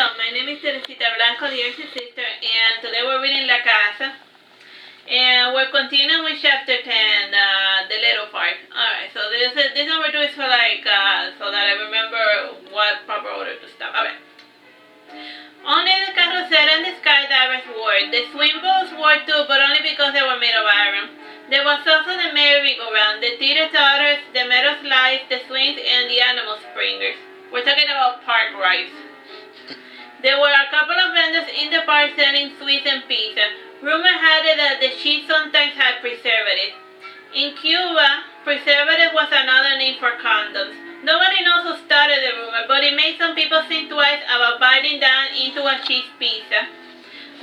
Hello, my name is Teresita, Blanco, the artsysister, and today we're reading La Casa. And we're continuing with chapter 10, the little part. Alright, so this number 2 is for so that I remember what proper order to stop. Alright. Only the Carousel and the skydivers wore. The swing boats wore too, but only because they were made of iron. There was also the merry-go-round, the Teeter-Tooters, the metal slides, the swings, and the animal springers. We're talking about park rides. There were a couple of vendors in the park selling sweets and pizza. Rumor had it that the sheets sometimes had preservatives. In Cuba, preservative was another name for condoms. Nobody knows who started the rumor, but it made some people think twice about biting down into a cheese pizza.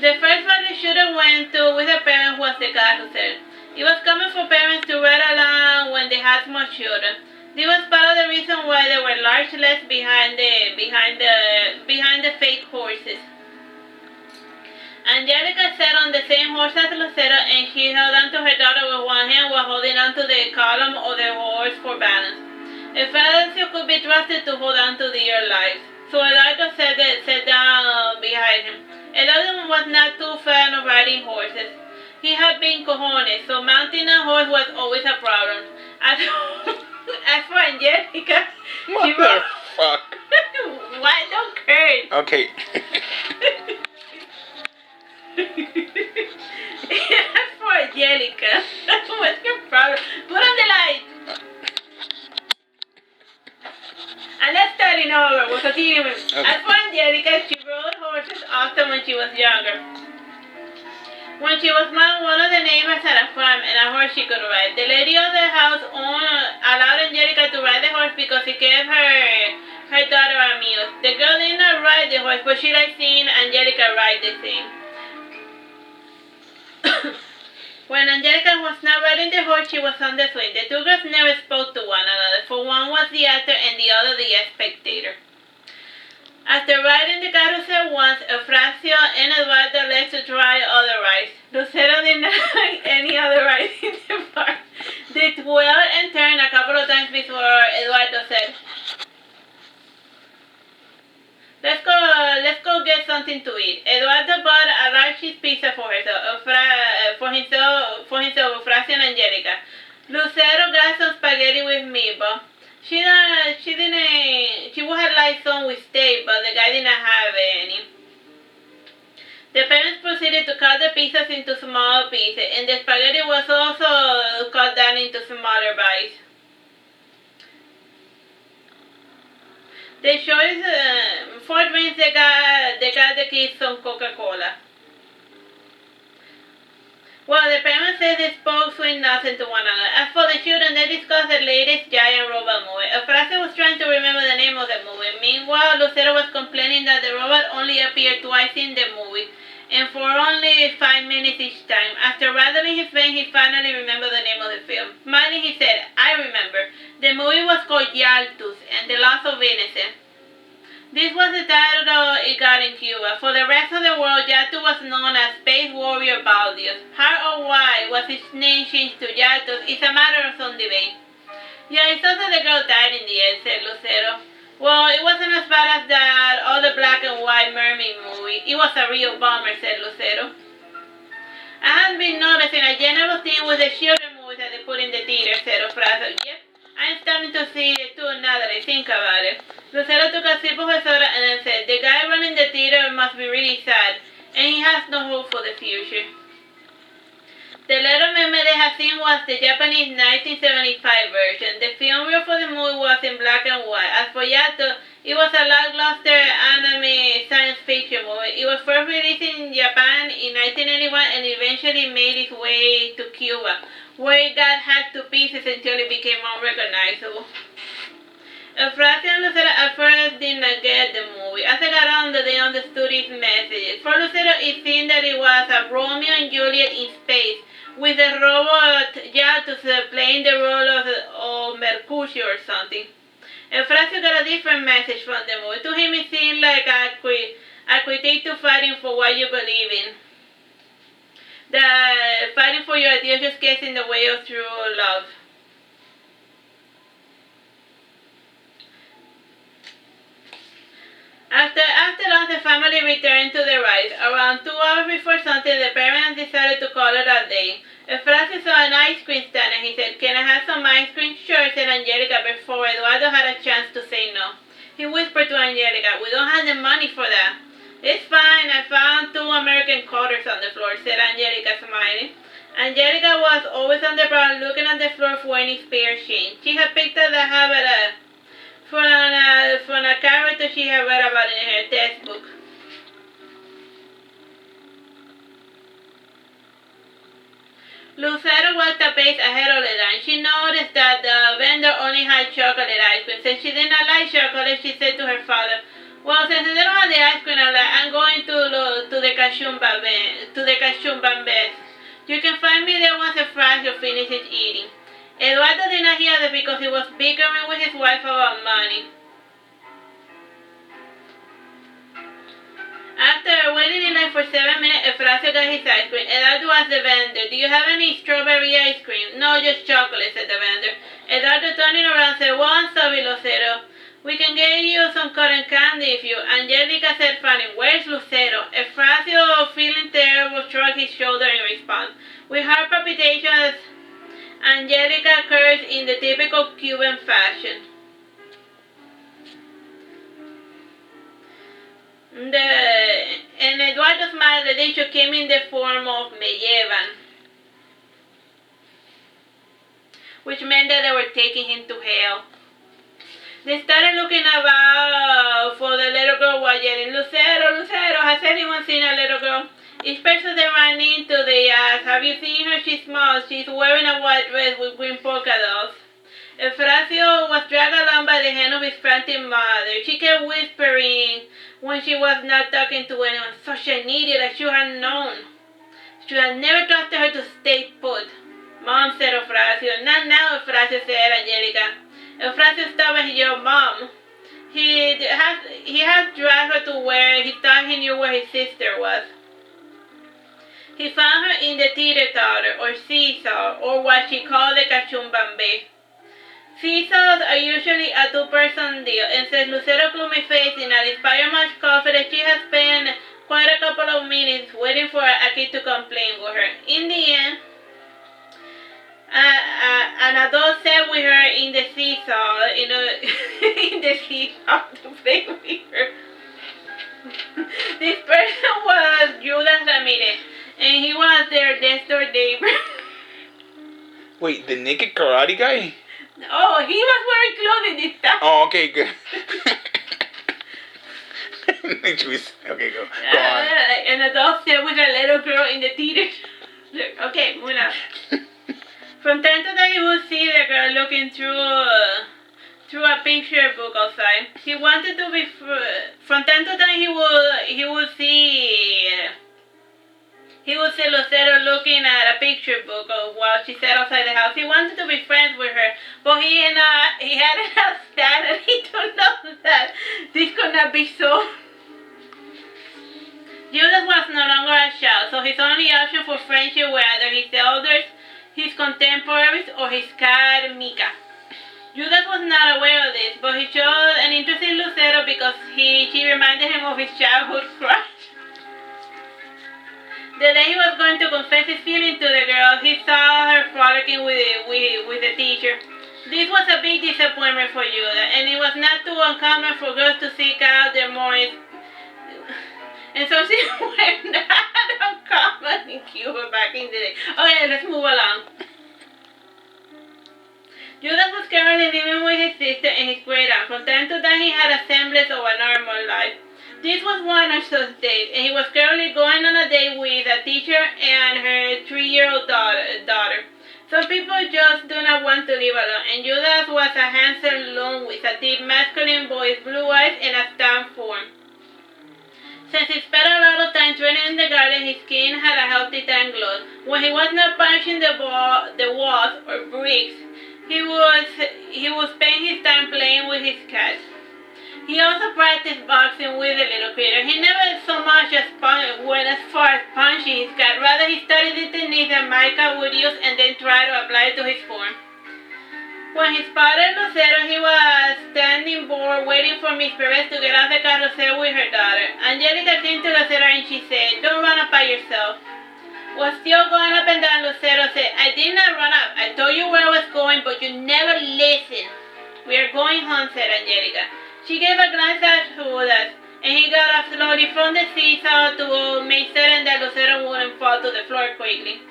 The first one they should have went to with their parents was the Carousel. It was common for parents to ride along when they had small children. This was part of the reason why there were large sleds behind the fake horses. Angelica sat on the same horse as Lucero, and she held on to her daughter with one hand while holding on to the column of the horse for balance. Eufrasio could be trusted to hold on to their lives, so Eduardo sat down behind him. Eduardo was not too fan of riding horses. He had been cojones, so mounting a horse was always a problem. As for Angelica, Motherfuck. Why don't curse? Okay. As for Angelica, what's your problem? Put on the light. And let's start it over. We'll continue. Okay. As for Angelica, she rode horses often when she was younger. When she was small, one of the neighbors had a farm and a horse she could ride. The lady of the house allowed Angelica to ride the horse because it gave her daughter amused. The girl did not ride the horse, but she liked seeing Angelica ride the thing. When Angelica was not riding the horse, she was on the swing. The two girls never spoke to one another, for one was the actor and the other the spectator. After riding the Carousel once, Eufrasio and Eduardo left to try other rides. Lucero did not like any other rides in the park. They twirled and turned a couple of times before Eduardo said, Let's go get something to eat. Eduardo bought a large cheese pizza for himself, Eufrasio and Angelica. Lucero got some spaghetti with meatball. She would have liked some with steak, but the guy didn't have any. The parents proceeded to cut the pizzas into small pieces, and the spaghetti was also cut down into smaller bites. The choice for drinks, they got the kids some Coca-Cola. Well, the parents said they spoke sweet nothing to one another. As for the children, they discussed the latest giant robot movie. Eufrasio was trying to remember the name of the movie. Meanwhile, Lucero was complaining that the robot only appeared twice in the movie, and for only 5 minutes each time. After rattling his vein, he finally remembered the name of the film. Smiling, he said, I remember. The movie was called Yaltus and the Loss of Innocence. This was the title it got in Cuba. For the rest of the world, Yaltus was known as Space Warrior Baldius. How or why was his name changed to Yaltus is a matter of some debate. Yeah, it's also the girl died in the end, said Lucero. Well, it wasn't as bad as that other black and white mermaid movie. It was a real bummer, said Lucero. I have been noticing a general theme with the children movies that they put in the theater, said Eufrasio. Yep, I'm starting to see it too now that I think about it. Lucero took a sip of her soda and then said, the guy running the theater must be really sad, and he has no hope for the future. The little mermaid they had seen was the Japanese 1975 version. The film reel for the movie was in black and white. As for Yato, it was a lackluster anime science fiction movie. It was first released in Japan in 1981 and eventually made its way to Cuba, where it got hacked to pieces until it became unrecognizable. Eufrasio and Lucero at first did not get the movie. As they got on, they understood its messages. For Lucero, it seemed that it was a Romeo and Juliet in space, with the robot Yaltus playing the role of Mercutio or something. Eufrasio got a different message from the movie. To him, it seemed like a critique to fighting for what you believe in. That fighting for your ideals just gets in the way of true love. After lunch, the family finally returned to the ride. Around 2 hours before sunset, the parents decided to call it a day. Eufrasio saw an ice cream stand and he said, "Can I have some ice cream?" Sure, said Angelica before Eduardo had a chance to say no. He whispered to Angelica, "We don't have the money for that." "It's fine, I found 2 American quarters on the floor," said Angelica, smiling. Angelica was always on the ground looking at the floor for any spare change. She had picked up the habit from a character she had read about in her textbook. Lucero walked a pace ahead of the line. She noticed that the vendor only had chocolate ice cream. Since she did not like chocolate, she said to her father, "Well, since they don't have the ice cream, I'm going to the Cachumba best. You can find me there once Eufrasio finishes eating." Eduardo did not hear that because he was bickering with his wife about money. After waiting in line for 7 minutes, Eufrasio got his ice cream. Eduardo asked the vendor, "Do you have any strawberry ice cream?" "No, just chocolate," said the vendor. Eduardo turning around said, "Well, I'm sorry, Lucero. We can get you some cotton candy if you..." Angelica said funny, "Where's Lucero?" Eufrasio, feeling terrible, shrugged his shoulder in response. With heart palpitations, Angelica cursed in the typical Cuban fashion. And Eduardo smiled. The dish came in the form of me llevan, which meant that they were taking him to hell. They started looking about for the little girl while yelling, "Lucero, Lucero, has anyone seen a little girl?" Each person they ran into, they asked, "Have you seen her? She's small. She's wearing a white dress with green polka dots." Eufrasio was dragged along by the hand of his frantic mother. She kept whispering when she was not talking to anyone. "Such an idiot, I should have known. Should have never trusted her to stay put." "Mom," said Eufrasio. "Not now," Eufrasio said, Angelica. Eufrasio stopped and he yelled, "Mom." He had dragged her to where he thought he knew where his sister was. He found her in the Teeter-Tooters, or seesaw, or what she called the Cachumbambe. Seesaws are usually a 2-person deal, and since Lucero gloomy face did not inspire much confidence, she had spent quite a couple of minutes waiting for a kid to complain with her. In the end, an adult sat with her in the seesaw, in the seesaw to play with her. This person was Judas Ramirez, and he was their next door neighbor. Wait, the naked karate guy? Oh, he was wearing clothing this time. Oh, okay, good. Okay, go on. An adult sat with a little girl in the theater. Okay, moving on. From time to time, he would see the girl looking through a picture book outside. He wanted to be. From time to time, he would see Lucero looking at a picture book while she sat outside the house. He wanted to be friends with her, but he hadn't understood. He don't know that this could not be so. Judas was no longer a child, so his only option for friendship were either his elders, his contemporaries, or his cat Mika. Judas was not aware of this, but he showed an interest in Lucero because she reminded him of his childhood crush. The day he was going to confess his feelings to the girl, he saw her frolicking with the teacher. This was a big disappointment for Judas, and it was not too uncommon for girls to seek out their more. And so she were not uncommon in Cuba back in the day. Okay, let's move along. Judas was currently living with his sister and his great aunt. From time to time, he had a semblance of a normal life. This was one of those days, and he was currently going on a date with a teacher and her 3-year-old daughter. Some people just do not want to live alone, and Judas was a handsome loon with a deep masculine voice, blue eyes, and a stout form. Since he spent a lot of time training in the garden, his skin had a healthy tan glow. When he was not punching the walls or bricks, he would spend his time playing with his cat. He also practiced boxing with the little critter. He never so much as went as far as punching his cat. Rather, he studied the technique that Micah would use and then try to apply it to his form. When he spotted Lucero, he was standing bored, waiting for Miss Perez to get off the carousel with her daughter. Angelica came to Lucero and she said, "Don't run up by yourself." Was still going up and down, Lucero said, "I did not run up. I told you where I was going, but you never listened." "We are going home," said Angelica. She gave a glance at Judas, and he got up slowly from the seesaw to make certain that Lucero wouldn't fall to the floor quickly.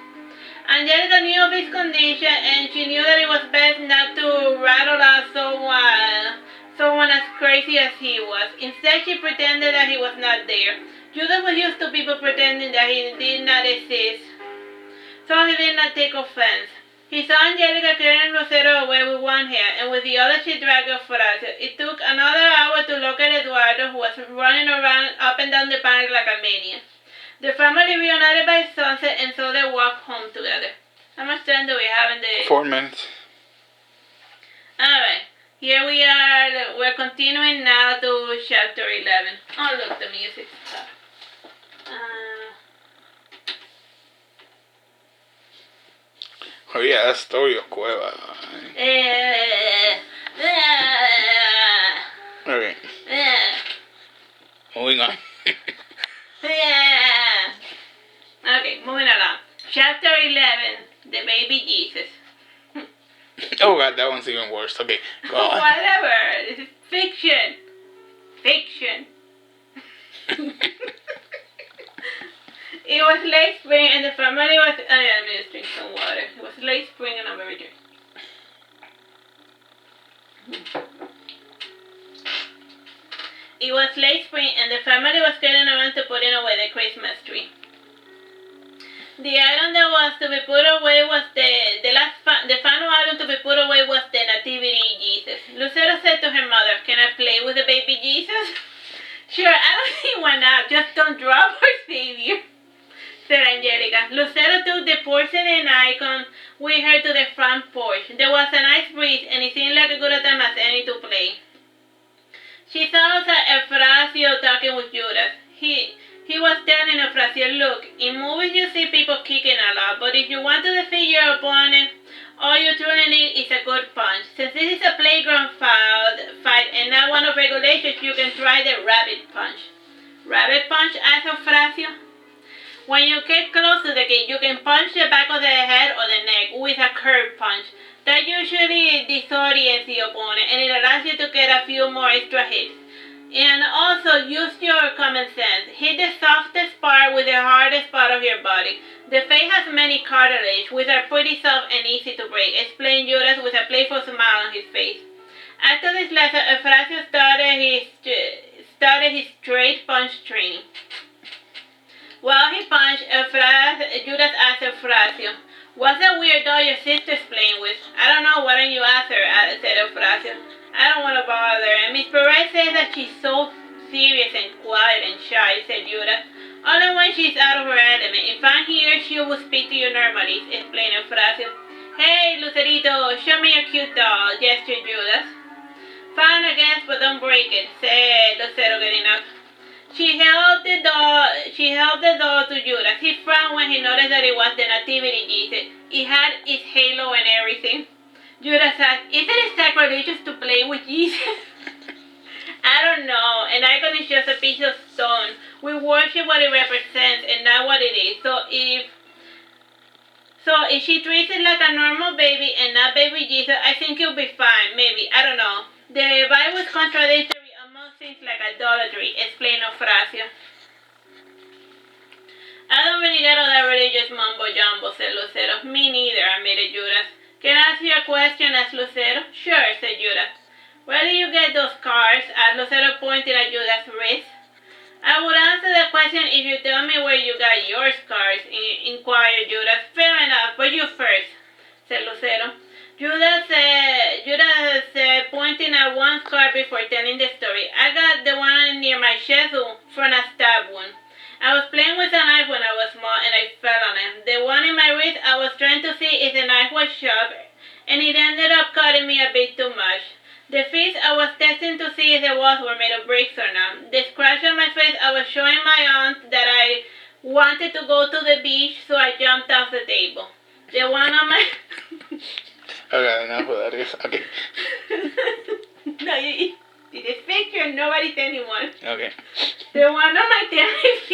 Angelica knew of his condition, and she knew that it was best not to rattle out someone as crazy as he was. Instead, she pretended that he was not there. Judas was used to people pretending that he did not exist, so he did not take offense. He saw Angelica carrying Lucero away with one hand, and with the other she dragged Eufrasio. It took another hour to locate Eduardo, who was running around up and down the bank like a maniac. The family reunited by sunset, and so they walked home together. How much time do we have in the... 4 minutes. Alright, here we are. We're continuing now to chapter 11. Oh, look, the music stopped. Oh yeah, that story of Cueva. Okay. Moving on. Okay, moving along. Chapter 11, the baby Jesus. Oh god, that one's even worse. Okay, go on. Whatever, this is fiction. Fiction. It was late spring and the family was... Oh yeah, let me just drink some water. It was late spring and I'm very drunk. It was late spring and the family was getting around to putting away the Christmas tree. The item that was to be put away was the final item to be put away was the nativity Jesus. Lucero said to her mother, "Can I play with the baby Jesus?" "Sure, I don't see why not. Just don't drop our savior," said Angelica. Lucero took the porcelain icon with her to the front porch. There was a nice breeze and it seemed like a good time as any to play. She saw Eufrasio talking with Judas. He was telling Eufrasio, "Look, in movies you see people kicking a lot, but if you want to defeat your opponent, all you truly need is a good punch. Since this is a playground fight and not one of regulations, you can try the rabbit punch." "Rabbit punch?" asked Eufrasio. "When you get close to the gate, you can punch the back of the head or the neck with a curved punch. That usually disorients the opponent and it allows you to get a few more extra hits. And also, use your common sense. Hit the softest part with the hardest part of your body. The face has many cartilage, which are pretty soft and easy to break," explained Judas with a playful smile on his face. After this lesson, Eufrasio started his straight punch training. While he punched, Judas asked Eufrasio, "What's that weird doll your sister's playing with?" "I don't know, why don't you ask her?" said Eufrasio. "I don't want to bother her. And Miss Perez says that she's so serious and quiet and shy," said Judas. "Only when she's out of her element. If I'm here, she will speak to you normally," explained Eufrasio. "Hey, Lucerito, show me your cute doll," gestured Judas. "Fine, I guess, but don't break it," said Lucero, getting up. She held the doll to Judas. He frowned when he noticed that it was the nativity Jesus. It had its halo and everything. Judas asked, "Isn't it sacrilegious to play with Jesus?" "I don't know. An icon is just a piece of stone. We worship what it represents and not what it is. So if she treats it like a normal baby and not baby Jesus, I think it'll be fine. Maybe. I don't know. The Bible is contradictory among things like idolatry," explained Eufrasio. "I don't really get all that religious mumbo-jumbo," said Lucero. "Me neither," admitted Judas. "Can I ask you a question?" asked Lucero. "Sure," said Judas. "Where do you get those scars?" asked Lucero, pointing at Judas' wrist. "I would answer the question if you tell me where you got your scars," inquired Judas. "Fair enough, but you first," said Lucero. Judas said, pointing at one scar before telling the story, "I got the one near my chest from a stab wound. I was playing with a knife when I was small and I fell on it. The one in my wrist, I was trying to see if the knife was sharp and it ended up cutting me a bit too much. The fish, I was testing to see if the walls were made of bricks or not. The scratch on my face, I was showing my aunt that I wanted to go to the beach, so I jumped off the table. The one on my..." Okay, enough of that. Okay. No, you this picture, nobody tell anyone. Okay. The one on my television